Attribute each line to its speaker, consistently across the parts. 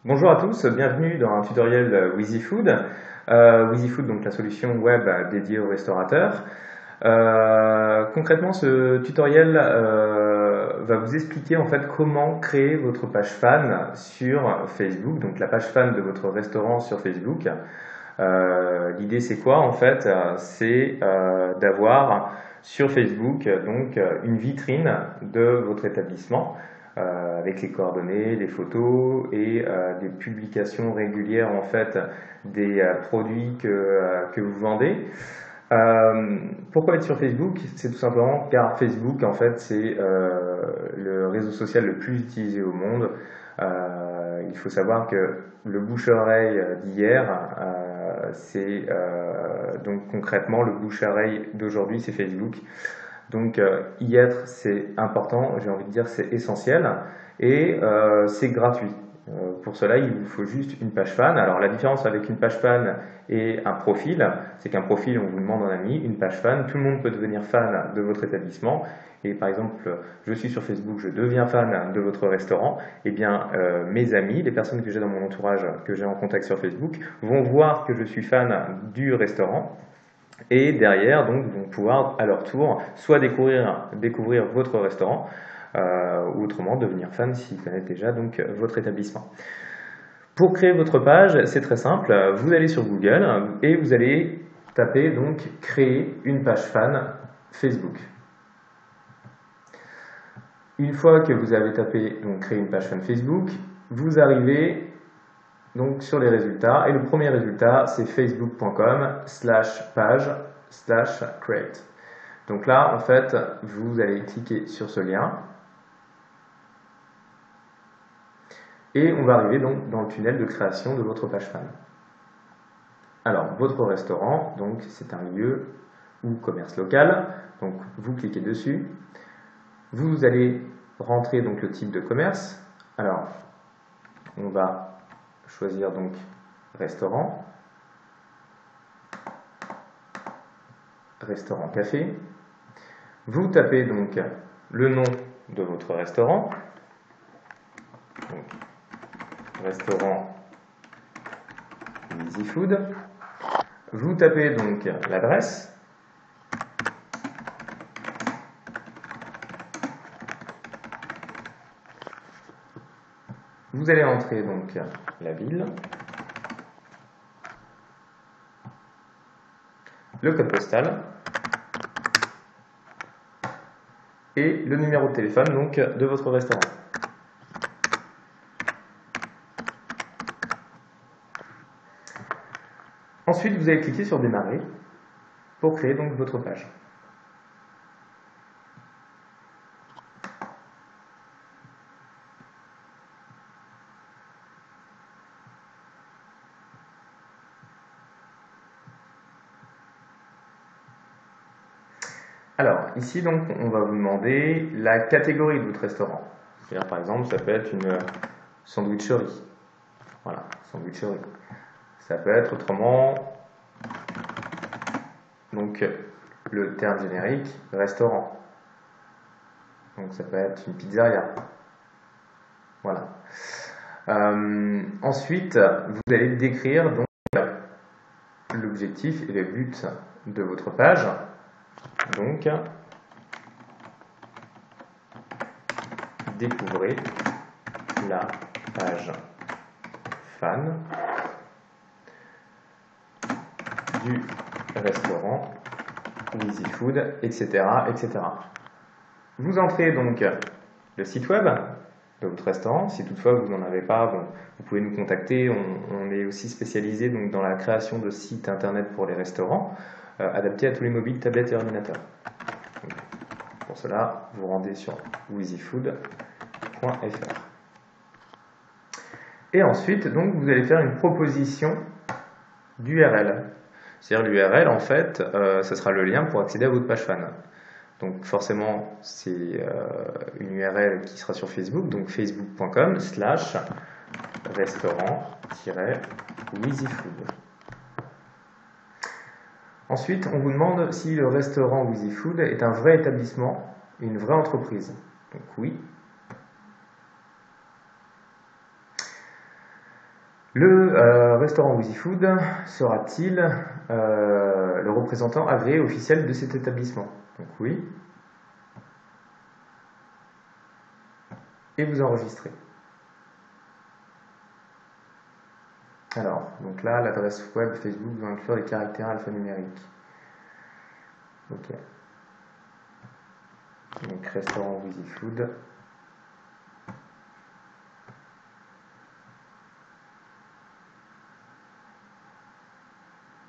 Speaker 1: Bonjour à tous, bienvenue dans un tutoriel WheezyFood. WheezyFood, donc la solution web dédiée aux restaurateurs. Concrètement, ce tutoriel va vous expliquer en fait comment créer votre page fan sur Facebook, donc la page fan de votre restaurant sur Facebook. L'idée c'est quoi en fait? C'est d'avoir sur Facebook donc une vitrine de votre établissement avec les coordonnées, les photos et des publications régulières en fait des produits que vous vendez. Pourquoi être sur Facebook? C'est tout simplement car Facebook en fait c'est le réseau social le plus utilisé au monde. Il faut savoir que le bouche-oreille d'hier, c'est donc concrètement le bouche-oreille d'aujourd'hui, c'est Facebook. Donc y être, c'est important, j'ai envie de dire c'est essentiel et c'est gratuit. Pour cela, il vous faut juste une page fan. Alors la différence avec une page fan et un profil, c'est qu'un profil, on vous demande un ami, une page fan, tout le monde peut devenir fan de votre établissement. Et par exemple, je suis sur Facebook, je deviens fan de votre restaurant, et bien mes amis, les personnes que j'ai dans mon entourage, que j'ai en contact sur Facebook, vont voir que je suis fan du restaurant. Et derrière, donc, vont pouvoir à leur tour soit découvrir votre restaurant, ou autrement devenir fan s'ils connaissent déjà donc, votre établissement. Pour créer votre page, c'est très simple. Vous allez sur Google et vous allez taper donc créer une page fan Facebook. Une fois que vous avez tapé donc créer une page fan Facebook, vous arrivez donc sur les résultats et le premier résultat c'est facebook.com/page/create. Donc là en fait vous allez cliquer sur ce lien et on va arriver donc dans le tunnel de création de votre page fan. Alors votre restaurant, donc c'est un lieu ou commerce local, donc vous cliquez dessus, vous allez rentrer donc le type de commerce. Alors on va choisir donc restaurant, restaurant café. Vous tapez donc le nom de votre restaurant, donc, restaurant WheezyFood. Vous tapez donc l'adresse. Vous allez entrer donc la ville, le code postal et le numéro de téléphone donc de votre restaurant. Ensuite, vous allez cliquer sur démarrer pour créer donc votre page. Alors, ici, donc, on va vous demander la catégorie de votre restaurant. C'est-à-dire, par exemple, ça peut être une sandwicherie. Voilà, sandwicherie. Ça peut être autrement, donc, le terme générique, restaurant. Donc, ça peut être une pizzeria. Voilà. Ensuite, vous allez décrire donc l'objectif et le but de votre page. Donc, découvrez la page fan du restaurant WheezyFood, etc., etc. Vous entrez donc le site web de votre restaurant. Si toutefois vous n'en avez pas, bon, vous pouvez nous contacter. On est aussi spécialisé donc, dans la création de sites internet pour les restaurants, adaptés à tous les mobiles, tablettes et ordinateurs. Donc, pour cela, vous rendez sur wheezyfood.fr. Et ensuite, donc, vous allez faire une proposition d'URL. C'est-à-dire l'URL, en fait, ce sera le lien pour accéder à votre page fan. Donc forcément, c'est une URL qui sera sur Facebook, donc facebook.com/restaurant-WheezyFood. Ensuite, on vous demande si le restaurant WheezyFood est un vrai établissement, une vraie entreprise. Donc oui. Le restaurant Wheezy Food sera-t-il le représentant agréé officiel de cet établissement? Donc oui. Et vous enregistrez. Alors, donc là, l'adresse web Facebook va inclure les caractères alphanumériques. Ok. Donc restaurant Wheezy Food.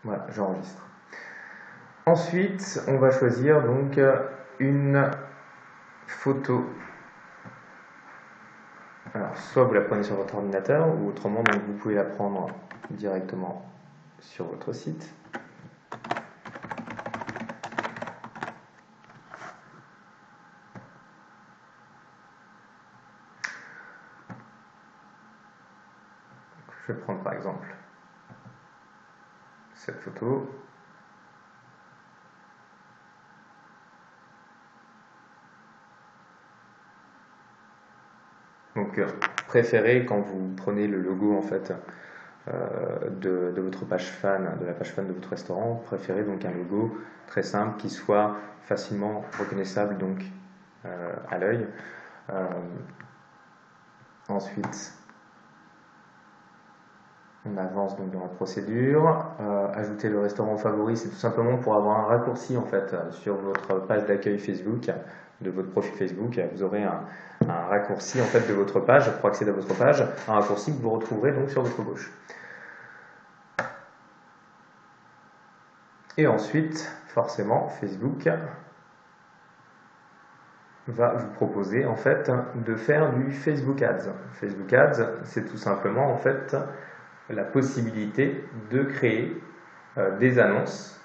Speaker 1: Voilà, j'enregistre. Ensuite, on va choisir donc une photo. Alors, soit vous la prenez sur votre ordinateur, ou autrement, donc, vous pouvez la prendre directement sur votre site. Je vais prendre par exemple cette photo. Donc, préférez quand vous prenez le logo en fait de votre page fan, de la page fan de votre restaurant, préférez donc un logo très simple qui soit facilement reconnaissable donc à l'œil. Ensuite, on avance donc dans la procédure. Ajouter le restaurant favori, c'est tout simplement pour avoir un raccourci en fait sur votre page d'accueil Facebook, de votre profil Facebook. Vous aurez un raccourci en fait de votre page pour accéder à votre page, un raccourci que vous retrouverez donc sur votre gauche. Et ensuite, forcément, Facebook va vous proposer en fait de faire du Facebook Ads. Facebook Ads, c'est tout simplement en fait la possibilité de créer des annonces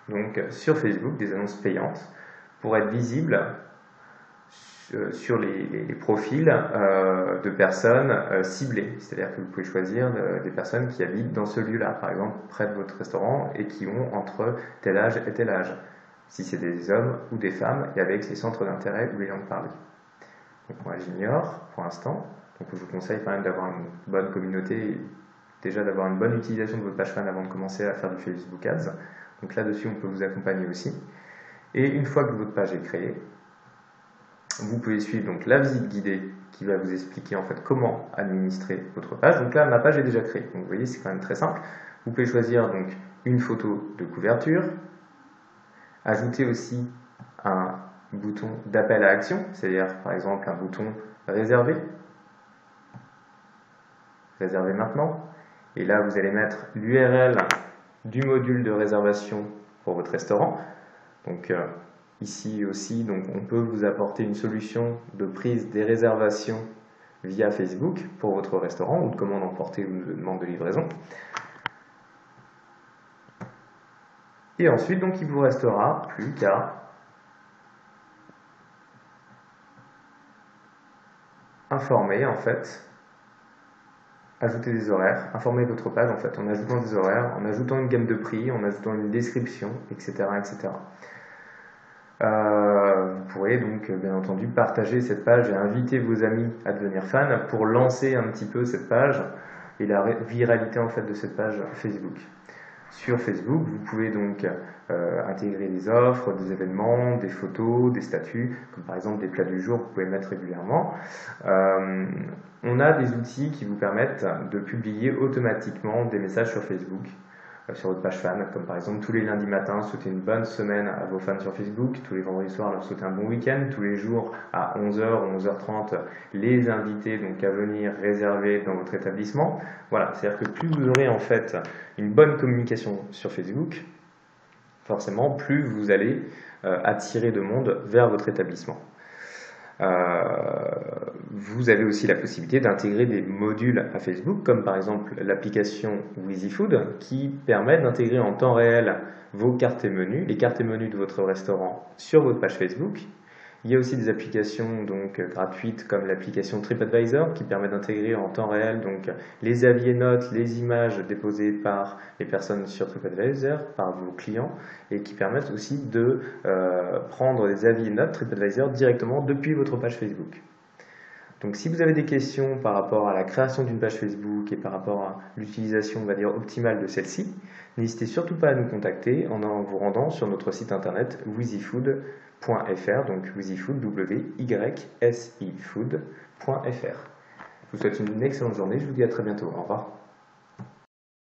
Speaker 1: donc sur Facebook, des annonces payantes pour être visibles sur les profils de personnes ciblées. C'est-à-dire que vous pouvez choisir des personnes qui habitent dans ce lieu-là, par exemple près de votre restaurant et qui ont entre tel âge et tel âge. Si c'est des hommes ou des femmes et avec ces centres d'intérêt où ils ont parlé. Donc moi j'ignore pour l'instant. Donc je vous conseille quand même d'avoir une bonne communauté, déjà d'avoir une bonne utilisation de votre page fan avant de commencer à faire du Facebook Ads. Donc là-dessus on peut vous accompagner aussi. Et une fois que votre page est créée, vous pouvez suivre donc la visite guidée qui va vous expliquer en fait comment administrer votre page. Donc là ma page est déjà créée. Donc vous voyez c'est quand même très simple. Vous pouvez choisir donc une photo de couverture, ajouter aussi un bouton d'appel à action, c'est-à-dire par exemple un bouton réserver maintenant, et là vous allez mettre l'URL du module de réservation pour votre restaurant. Donc ici aussi donc, on peut vous apporter une solution de prise des réservations via Facebook pour votre restaurant ou de commande emportée ou de demande de livraison. Et ensuite donc il vous restera plus qu'à informer en fait, ajouter des horaires, informer votre page en fait en ajoutant des horaires, en ajoutant une gamme de prix, en ajoutant une description, etc. etc. Vous pourrez donc bien entendu partager cette page et inviter vos amis à devenir fans pour lancer un petit peu cette page et la viralité en fait de cette page Facebook. Sur Facebook, vous pouvez donc intégrer des offres, des événements, des photos, des statuts, comme par exemple des plats du jour que vous pouvez mettre régulièrement. On a des outils qui vous permettent de publier automatiquement des messages sur Facebook, sur votre page fan, comme par exemple tous les lundis matins, souhaiter une bonne semaine à vos fans sur Facebook, tous les vendredis soirs, leur souhaiter un bon week-end, tous les jours à 11h ou 11h30, les inviter donc à venir réserver dans votre établissement. Voilà, c'est-à-dire que plus vous aurez en fait une bonne communication sur Facebook, forcément plus vous allez attirer de monde vers votre établissement. Vous avez aussi la possibilité d'intégrer des modules à Facebook, comme par exemple l'application Wheezy Food, qui permet d'intégrer en temps réel vos cartes et menus, les cartes et menus de votre restaurant sur votre page Facebook. Il y a aussi des applications donc gratuites comme l'application TripAdvisor qui permet d'intégrer en temps réel donc les avis et notes, les images déposées par les personnes sur TripAdvisor, par vos clients, et qui permettent aussi de prendre les avis et notes TripAdvisor directement depuis votre page Facebook. Donc si vous avez des questions par rapport à la création d'une page Facebook et par rapport à l'utilisation, on va dire, optimale de celle-ci, n'hésitez surtout pas à nous contacter en vous rendant sur notre site internet wizzyfood.fr, donc wizzyfood, W-Y-S-I food.fr. Je vous souhaite une excellente journée, je vous dis à très bientôt. Au revoir.